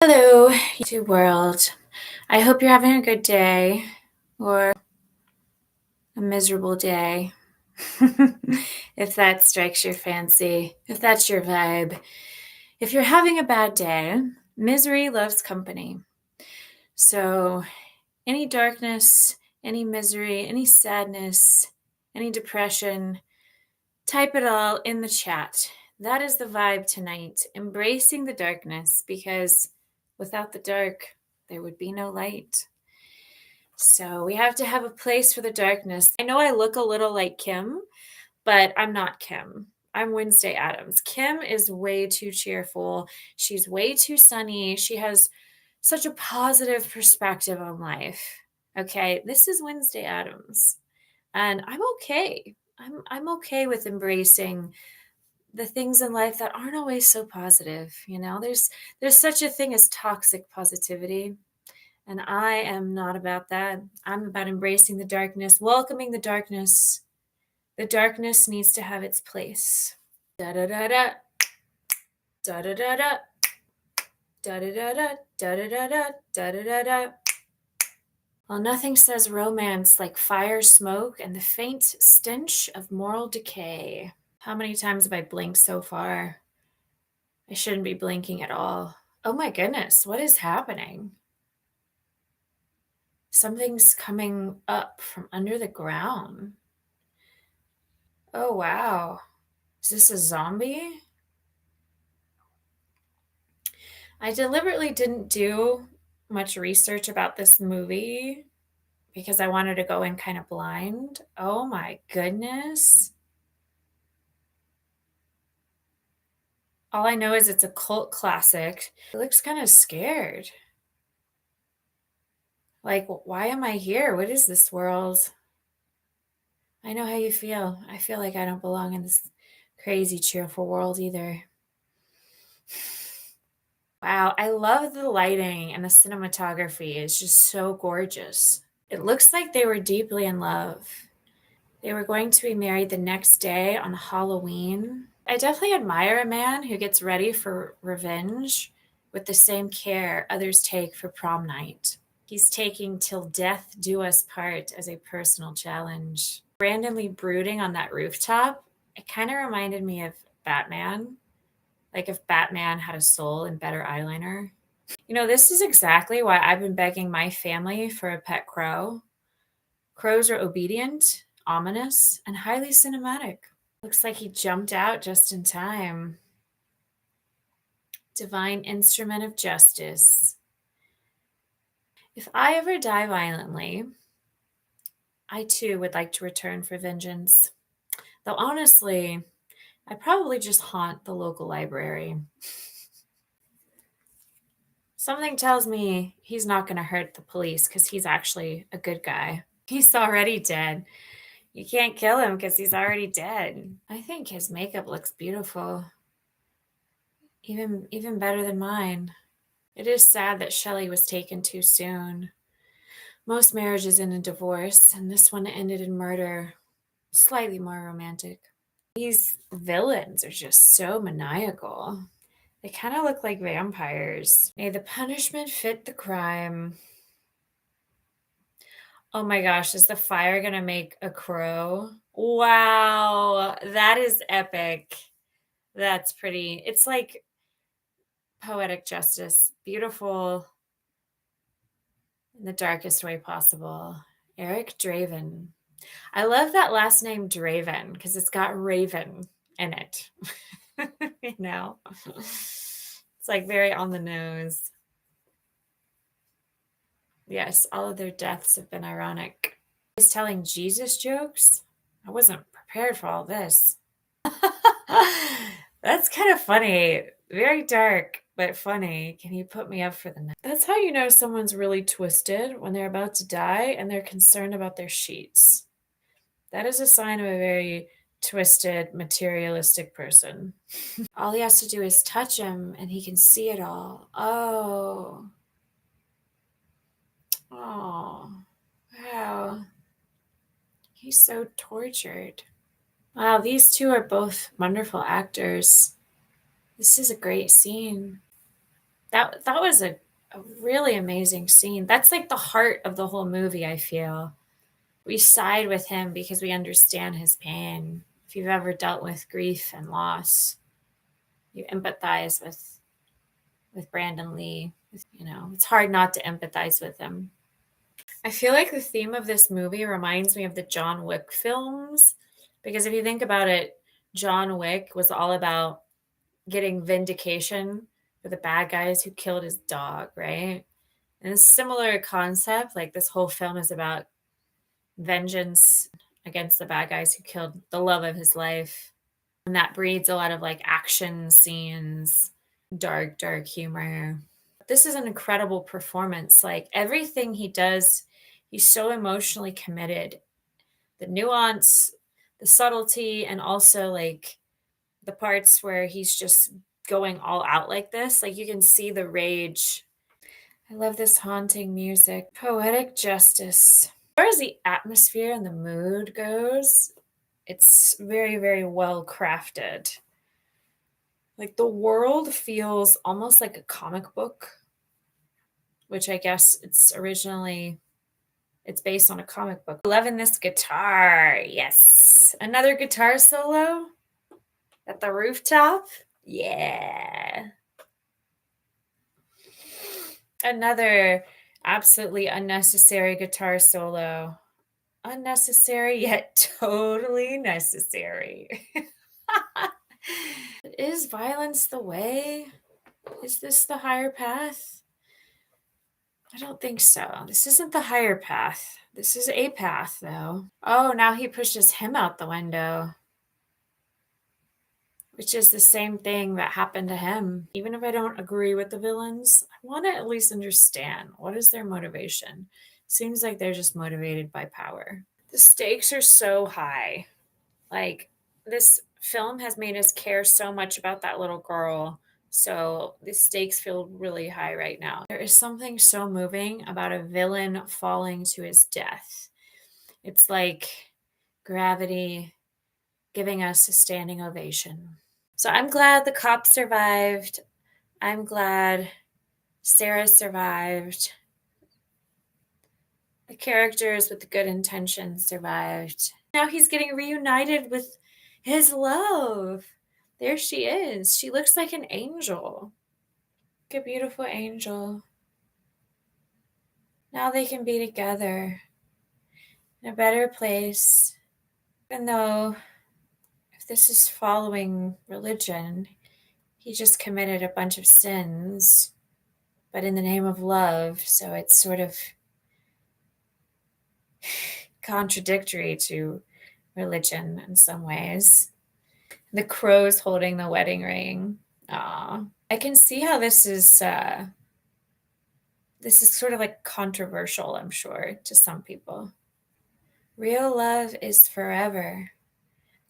Hello, YouTube world. I hope you're having a good day or a miserable day. If that strikes your fancy, if that's your vibe. If you're having a bad day, misery loves company. So, any darkness, any misery, any sadness, any depression, type it all in the chat. That is the vibe tonight. Embracing the darkness, because without the dark, there would be no light. So we have to have a place for the darkness. I know I look a little like Kim, but I'm not Kim. I'm Wednesday Addams. Kim is way too cheerful. She's way too sunny. She has such a positive perspective on life. Okay, this is Wednesday Addams, and I'm okay. I'm okay with embracing the things in life that aren't always so positive. There's such a thing as toxic positivity. And I am not about that. I'm about embracing the darkness, welcoming the darkness. The darkness needs to have its place. Da da da da. Da da da da. Da da da da. Da da da da. Da da da da. Well, nothing says romance like fire, smoke, and the faint stench of moral decay. How many times have I blinked so far? I shouldn't be blinking at all. Oh my goodness, what is happening? Something's coming up from under the ground. Oh, wow. Is this a zombie? I deliberately didn't do much research about this movie because I wanted to go in kind of blind. Oh my goodness. All I know is it's a cult classic. It looks kind of scared. Like, why am I here? What is this world? I know how you feel. I feel like I don't belong in this crazy, cheerful world either. Wow, I love the lighting and the cinematography. It's just so gorgeous. It looks like they were deeply in love. They were going to be married the next day on Halloween. I definitely admire a man who gets ready for revenge with the same care others take for prom night. He's taking till death do us part as a personal challenge. Randomly brooding on that rooftop, it kind of reminded me of Batman. Like if Batman had a soul and better eyeliner. This is exactly why I've been begging my family for a pet crow. Crows are obedient, ominous, and highly cinematic. Looks like he jumped out just in time. Divine instrument of justice. If I ever die violently, I too would like to return for vengeance. Though honestly, I'd probably just haunt the local library. Something tells me he's not going to hurt the police because he's actually a good guy. He's already dead. You can't kill him because he's already dead. I think his makeup looks beautiful. Even better than mine. It is sad that Shelley was taken too soon. Most marriages end in divorce, and this one ended in murder. Slightly more romantic. These villains are just so maniacal. They kind of look like vampires. May the punishment fit the crime. Oh my gosh, is the fire gonna make a crow? Wow, that is epic. That's pretty. It's like poetic justice. Beautiful in the darkest way possible. Eric Draven. I love that last name Draven because it's got Raven in it. It's like very on the nose. Yes, all of their deaths have been ironic. He's telling Jesus jokes? I wasn't prepared for all this. That's kind of funny. Very dark, but funny. Can you put me up for the night? That's how you know someone's really twisted when they're about to die and they're concerned about their sheets. That is a sign of a very twisted, materialistic person. All he has to do is touch him and he can see it all. Oh. Oh. Wow. He's so tortured. Wow, these two are both wonderful actors. This is a great scene. That was a really amazing scene. That's like the heart of the whole movie, I feel. We side with him because we understand his pain. If you've ever dealt with grief and loss, you empathize with Brandon Lee. You know, it's hard not to empathize with him. I feel like the theme of this movie reminds me of the John Wick films because if you think about it, John Wick was all about getting vindication for the bad guys who killed his dog, right? And a similar concept, like this whole film is about vengeance against the bad guys who killed the love of his life. And that breeds a lot of like action scenes, dark humor. This is an incredible performance. Like everything he does, he's so emotionally committed. The nuance, the subtlety, and also like the parts where he's just going all out like this. Like you can see the rage. I love this haunting music. Poetic justice. As far as the atmosphere and the mood goes, it's very, very well crafted. Like the world feels almost like a comic book, which I guess it's based on a comic book. Loving this guitar. Yes. Another guitar solo at the rooftop. Yeah. Another absolutely unnecessary guitar solo. Unnecessary yet totally necessary. Is violence the way? Is this the higher path? I don't think so. This isn't the higher path. This is a path, though. Oh, now he pushes him out the window, which is the same thing that happened to him. Even if I don't agree with the villains, I want to at least understand what is their motivation. Seems like they're just motivated by power. The stakes are so high. Like, this film has made us care so much about that little girl. So the stakes feel really high right now. There is something so moving about a villain falling to his death. It's like gravity giving us a standing ovation. So I'm glad the cop survived. I'm glad Sarah survived. The characters with the good intentions survived. Now he's getting reunited with his love. There she is. She looks like an angel. Like a beautiful angel. Now they can be together in a better place. Even though if this is following religion, he just committed a bunch of sins, but in the name of love. So it's sort of contradictory to religion in some ways. The crow's holding the wedding ring. Aw. I can see how this is sort of like controversial, I'm sure, to some people. Real love is forever.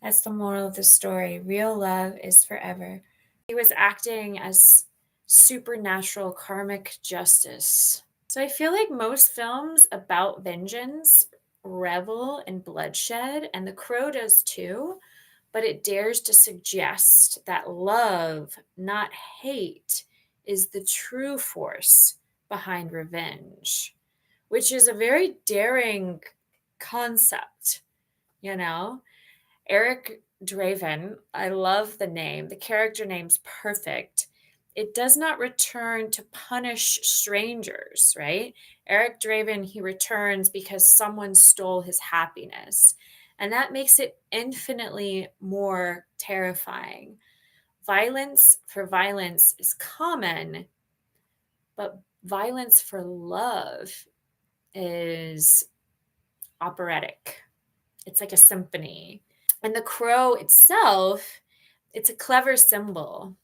That's the moral of the story. Real love is forever. He was acting as supernatural karmic justice. So I feel like most films about vengeance revel in bloodshed, and The Crow does too, but it dares to suggest that love, not hate, is the true force behind revenge, which is a very daring concept, you know? Eric Draven, I love the name. The character name's perfect. It does not return to punish strangers, right? Eric Draven, he returns because someone stole his happiness. And that makes it infinitely more terrifying. Violence for violence is common, but violence for love is operatic. It's like a symphony. And the crow itself, it's a clever symbol.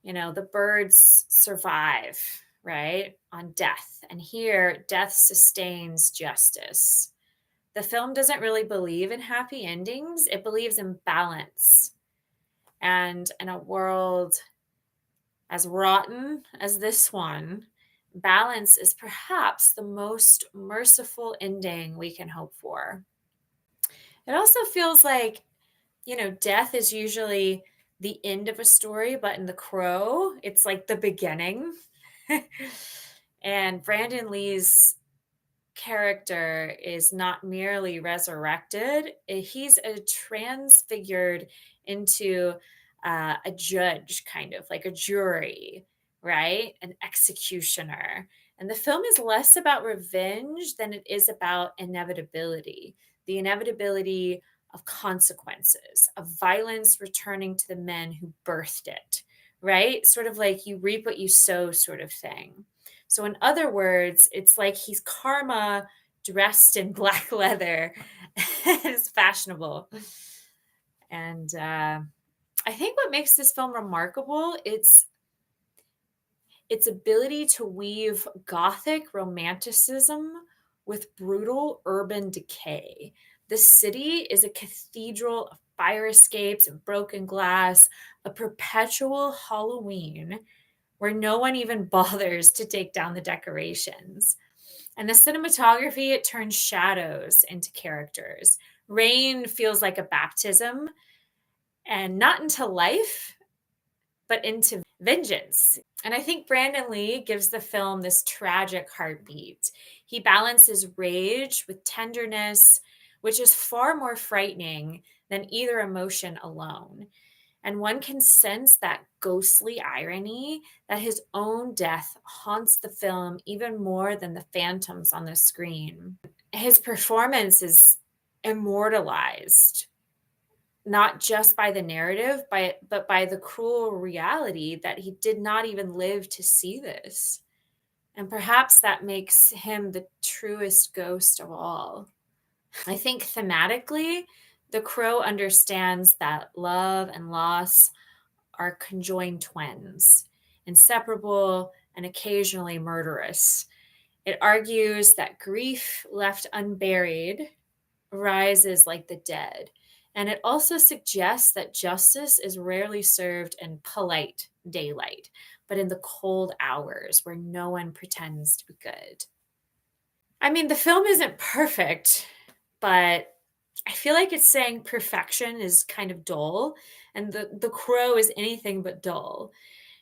You know, the birds survive, right, on death. And here, death sustains justice. The film doesn't really believe in happy endings, it believes in balance. And in a world as rotten as this one, balance is perhaps the most merciful ending we can hope for. It also feels like, you know, death is usually the end of a story, but in The Crow, it's like the beginning. And Brandon Lee's character is not merely resurrected, he's transfigured into a judge, kind of like a jury, right? An executioner. And the film is less about revenge than it is about inevitability, the inevitability of consequences, of violence returning to the men who birthed it, right? Sort of like you reap what you sow, sort of thing. So, in other words, it's like he's karma dressed in black leather. It's fashionable. And I think what makes this film remarkable, it's its ability to weave gothic romanticism with brutal urban decay. The city is a cathedral of fire escapes and broken glass, a perpetual Halloween where no one even bothers to take down the decorations. And the cinematography, it turns shadows into characters. Rain feels like a baptism, and not into life, but into vengeance. And I think Brandon Lee gives the film this tragic heartbeat. He balances rage with tenderness, which is far more frightening than either emotion alone. And one can sense that ghostly irony that his own death haunts the film even more than the phantoms on the screen. His performance is immortalized, not just by the narrative, but by the cruel reality that he did not even live to see this. And perhaps that makes him the truest ghost of all. I think thematically, The Crow understands that love and loss are conjoined twins, inseparable and occasionally murderous. It argues that grief left unburied rises like the dead. And it also suggests that justice is rarely served in polite daylight, but in the cold hours where no one pretends to be good. I mean, the film isn't perfect, but I feel like it's saying perfection is kind of dull, and the Crow is anything but dull.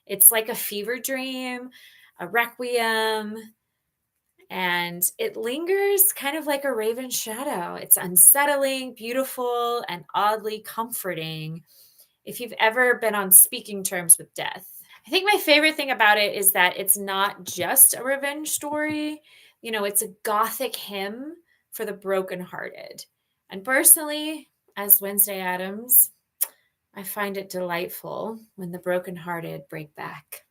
It's like a fever dream, a requiem, and it lingers kind of like a raven shadow. It's unsettling, beautiful, and oddly comforting if you've ever been on speaking terms with death. I think my favorite thing about it is that it's not just a revenge story. You know, it's a gothic hymn for the brokenhearted. And personally, as Wednesday Addams, I find it delightful when the brokenhearted break back.